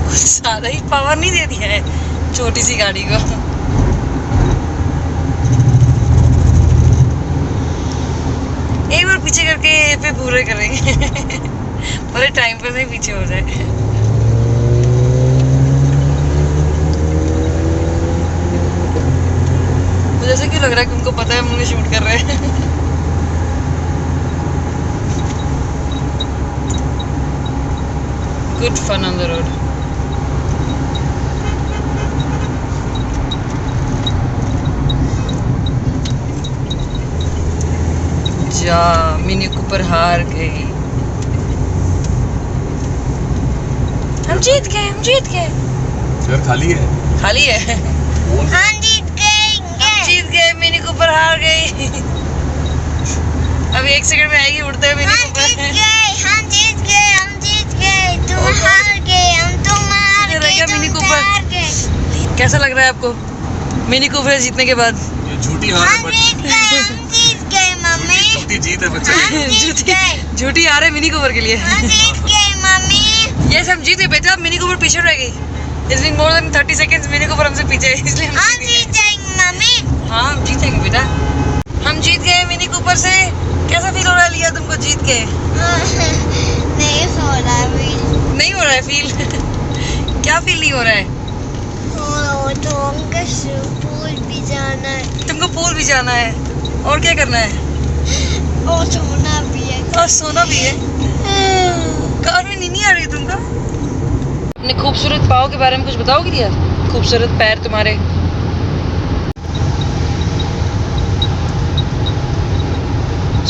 कुछ ज्यादा ही पावर नहीं दे दिया है छोटी सी गाड़ी को। एक बार पीछे करके पे पूरे करेंगे पूरे टाइम पे से पीछे हो जाए। मुझे ऐसा क्यों लग रहा है कि उनको पता है हम उन्हें शूट कर रहे हैं। Good fun on the road. जा मिनी कूपर हार गई। हम जीत गए, हम जीत गए। चेयर खाली है, खाली है। हम जीत गए। जीत गए, मिनी कूपर हार गई। अभी 1 सेकंड में आएगी उड़ते हुए मिनी कूपर। हम जीत गए, हम जीत गए। तुम हार गए, तुम हार गए। मिनी कूपर कैसा लग रहा है आपको मिनी कूपर जीतने के बाद? ये झूठी हार है, हम जीत गए मम्मी। झूठी जीत है बच्चे। झूठी हार है मिनी कूपर के लिए। हम जीत गए मम्मी। यस हम जीत गए बेटा, मिनी कूपर पीछे रह गई। It's been more than 30 seconds, mini Cooper हमसे पीछे है, इसलिए हम जीत जाएंगे मम्मी। हाँ हम जीतेंगे बेटा। हम जीत गए मिनी कूपर से। कैसा फील हो रहा है लिया तुमको जीत के? नहीं हो रहा है फील। नहीं हो रहा है फील? क्या फील नहीं हो रहा है? तो हमको पूल भी जाना है। तुमको पूल भी जाना है और क्या करना है? और सोना भी है। और सोना भी है। कार में नींद नहीं आ रही तुमको? अपने खूबसूरत पाँव के बारे में कुछ बताओगे क्या? खूबसूरत पैर तुम्हारे।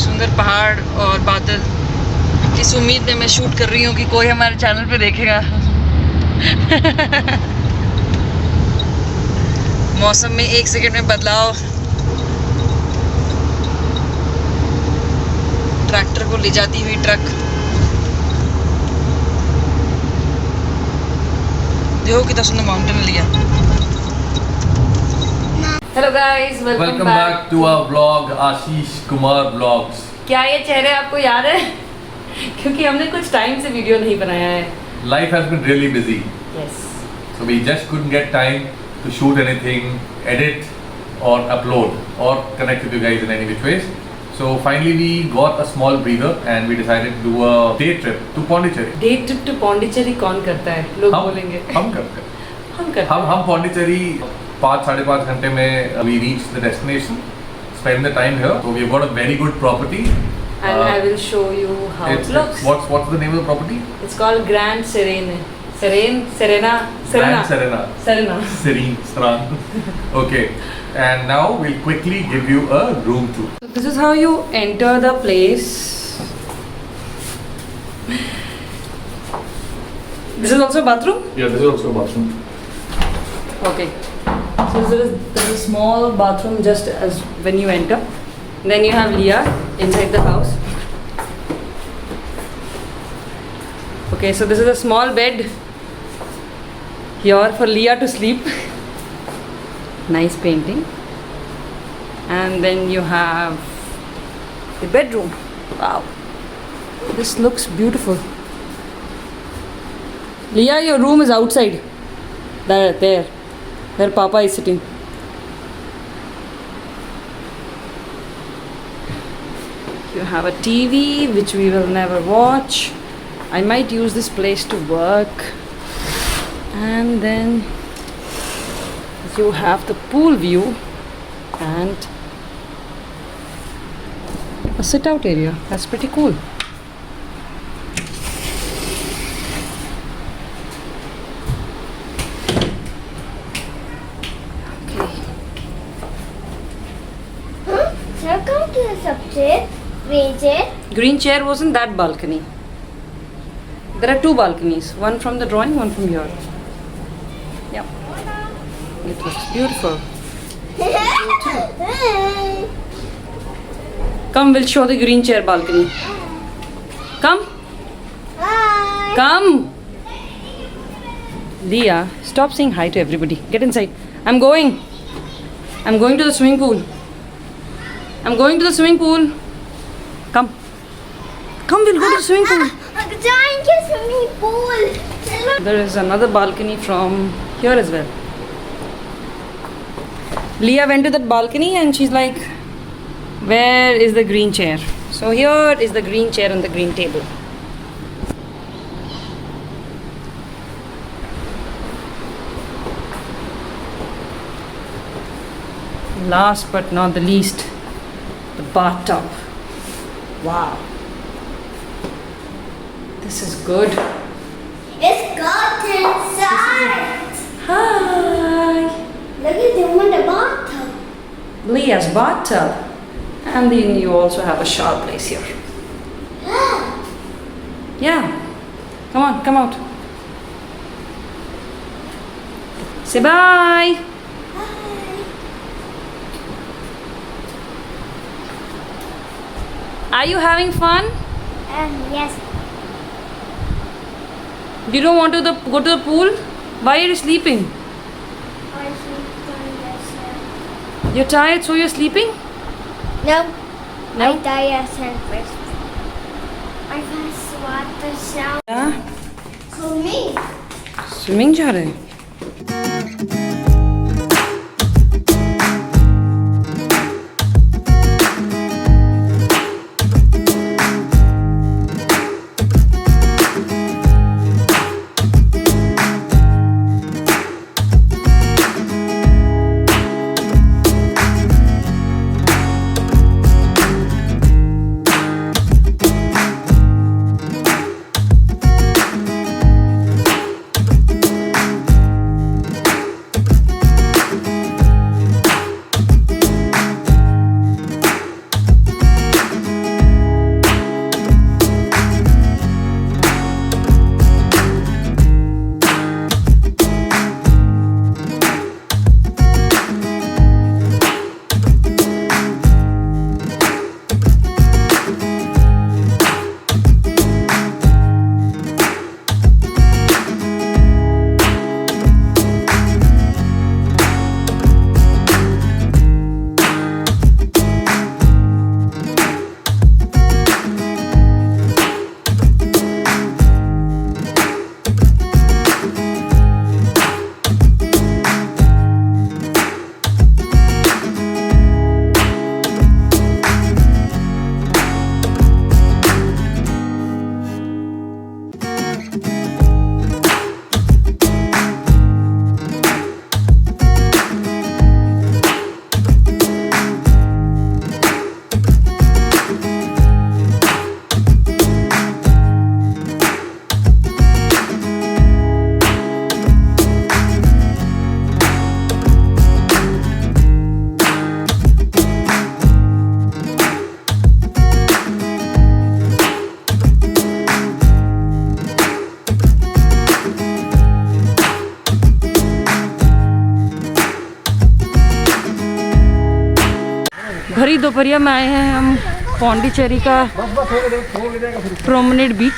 सुंदर पहाड़ और बादल। इस उम्मीद में मैं शूट कर रही हूँ कि कोई हमारे चैनल पे देखेगा। मौसम में 1 सेकंड में बदलाव। ट्रैक्टर को ले जाती हुई ट्रक। देखो कितना सुंदर माउंटेन लिया। Hello guys, welcome back to our vlog Ashish Kumar vlogs. क्या ये चेहरे आपको याद है? क्योंकि हमने कुछ टाइम से वीडियो नहीं बनाया है। Life has been really busy, yes so we just couldn't get time to shoot anything, edit or upload or connect with you guys in any which ways. So finally we got a small breather and we decided to do a day trip to Pondicherry. Day trip to Pondicherry कौन करता है? लोग बोलेंगे। हम करते हैं। हम करते हैं। हम Pondicherry 5-5.5 घंटे में we reached the destination, spend the time here. So we've got a very good property. And I will show you how it looks. What's the name of the property? It's called Grand Serene. Serena. Grand Serena. Serene. Serene. Okay. And now we'll quickly give you a room tour. This is how you enter the place. This is also a bathroom? Yeah, this is also a bathroom. Okay. So there is a small bathroom just as when you enter. Then you have Leah inside the house. Okay, so this is a small bed here for Leah to sleep. Nice painting. And then you have the bedroom. Wow. This looks beautiful. Leah, your room is outside. There. Where Papa is sitting. You have a TV which we will never watch. I might use this place to work. And then you have the pool view and a sit out area. That's pretty cool. Green chair was in that balcony. There are 2 balconies, one from the drawing, one from here. Yeah. It looks beautiful. Come, we'll show the green chair balcony. Come. Hi. Come. Leah, stop saying hi to everybody. Get inside. I'm going to the swimming pool. I'm going to the swimming pool. Come, we'll go to the swimming pool. जाएंगे swimming pool. चलो There is another balcony from here as well. Leah went to that balcony and she's like, where is the green chair? So here is the green chair and the green table. Last but not the least, the bathtub. Wow. This is good. It's got inside. Hi. Look at them in the bathtub. Leah's bathtub. And then you also have a shower place here. Yeah. Come on, come out. Say bye. Are you having fun? Yes. You don't want to go to the pool? Why are you sleeping? You're tired, so you're sleeping? No. No? I die at first. I first want the shower. Yeah. Swimming. Swimming जा रहे हैं. भरी दोपहरिया में आए हैं हम पौंडीचेरी का promenade बीच.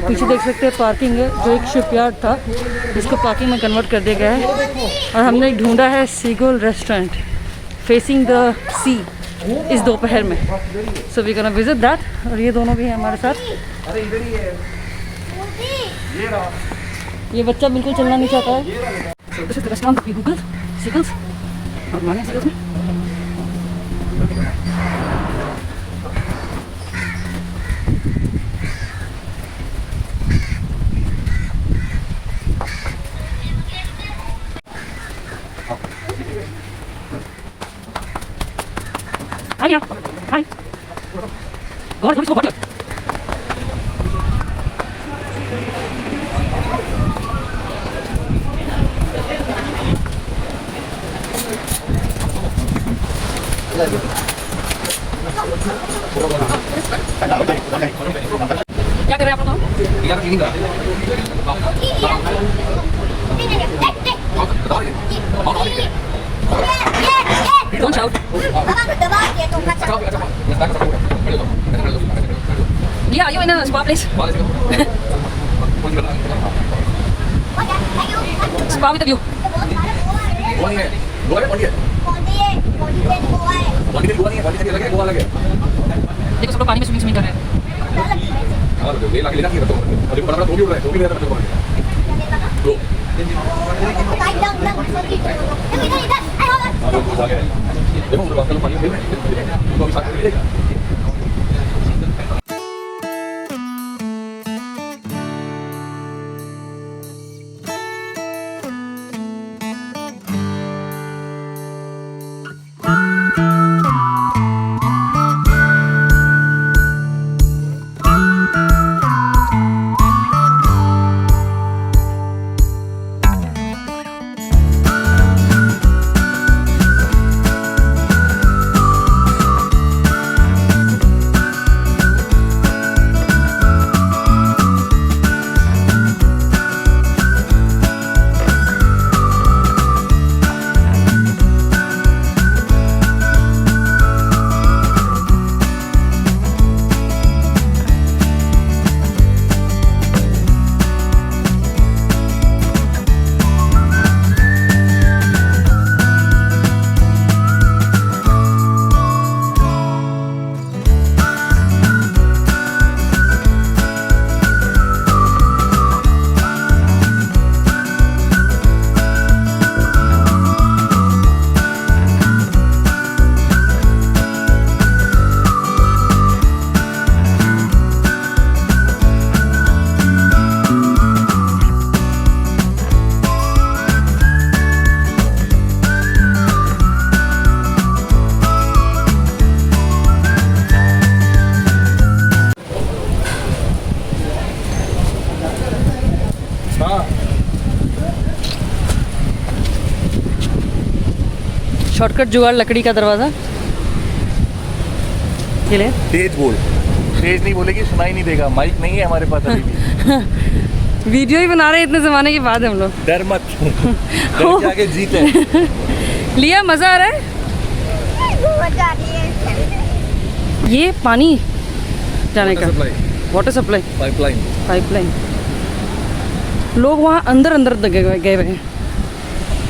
पीछे देख सकते हैं पार्किंग है, जो एक शिपयार्ड था जिसको पार्किंग में कन्वर्ट कर दिया गया है. और हमने ढूंढा है Seagull restaurant facing the sea इस दोपहर में. So we gonna visit that. और ये दोनों भी हैं हमारे साथ. ये बच्चा बिल्कुल चलना नहीं चाहता है. This is the restaurant we Google Seagulls. और माने सीगल्स में Hi. Hi. Go on, go on. क्या कर रहे हैं आप लोग? यार क्लीनिंग कर रहे हैं. Don't shout. Yeah, you in a spa place? Spa with a view. देखो सब लोग पानी में स्विमिंग कर रहे हैं. शॉर्टकट जुगाड़ लकड़ी का दरवाज़ा ये ले। तेज बोल, तेज नहीं बोलेगी सुनाई नहीं देगा, माइक नहीं है हमारे पास अभी भी। वीडियो ही बना रहे हैं इतने ज़माने के बाद हम लोग। डर मत, डर के आगे जीत है। लिया मज़ा आ रहा है। ये पानी जाने का वाटर सप्लाई पाइपलाइन। लोग वहाँ अंदर अंदर गए हुए हैं।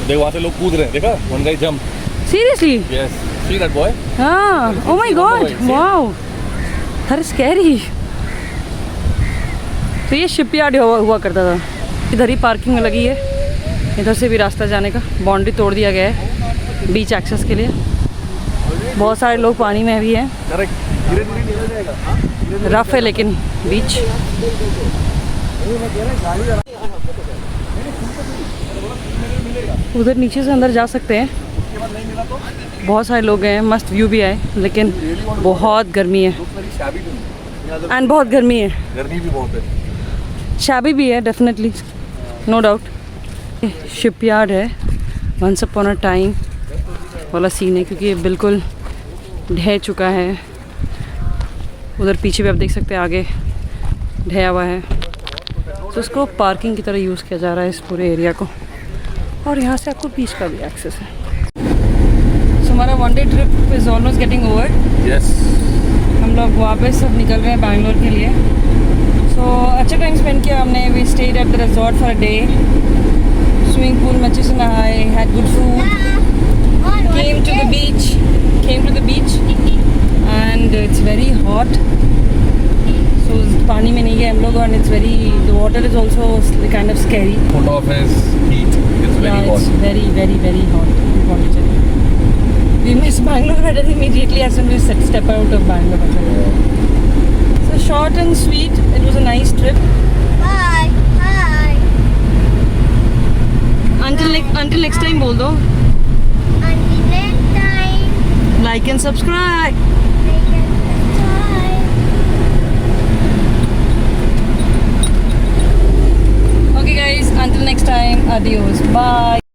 देख वहाँ से लोग कूद रहे हैं, देखा? One guy jump. Seriously? Yes, see that boy? हाँ, oh my god, wow, that is scary. तो ये शिपयार्ड हुआ करता था। इधर ही पार्किंग लगी है, इधर से भी रास्ता जाने का बाउंड्री तोड़ दिया गया है बीच एक्सेस के लिए। बहुत सारे लोग पानी में भी हैं। रफ है लेकिन बीच। उधर नीचे से अंदर जा सकते हैं, बहुत सारे लोग हैं, मस्त व्यू भी है, लेकिन बहुत गर्मी है एंड बहुत गर्मी है, गर्मी भी बहुत है, शैबी भी है डेफिनेटली, नो डाउट। शिपयार्ड है, वंस अपॉन अ टाइम वाला सीन है, क्योंकि ये बिल्कुल ढह चुका है। उधर पीछे भी आप देख सकते हैं, आगे ढया हुआ है, तो उसको पार्किंग की तरह यूज़ किया जा रहा है इस पूरे एरिया को। और यहाँ से आपको बीच का भी एक्सेस है। सो हमारा one day trip is almost getting over. Yes, हम लोग वापस सब निकल रहे हैं बैंगलोर के लिए। सो अच्छा टाइम स्पेंड किया हमने। We stayed at the resort for a day, swimming pool में अच्छे से नहाए, had good food, came to the beach and it's very hot, so पानी में नहीं गए हम लोग, and it's very, the water is also kind of scary. Put off his heat, it's very Yeah, hot. it's very, very, very hot in Pondicherry. We miss Bangalore weather immediately as soon as we step out of Bangalore. So short and sweet, it was a nice trip. Bye. Bye. Until next time बोल दो, Until next time. like and subscribe. Like and subscribe. Okay guys, until next time, adios, bye.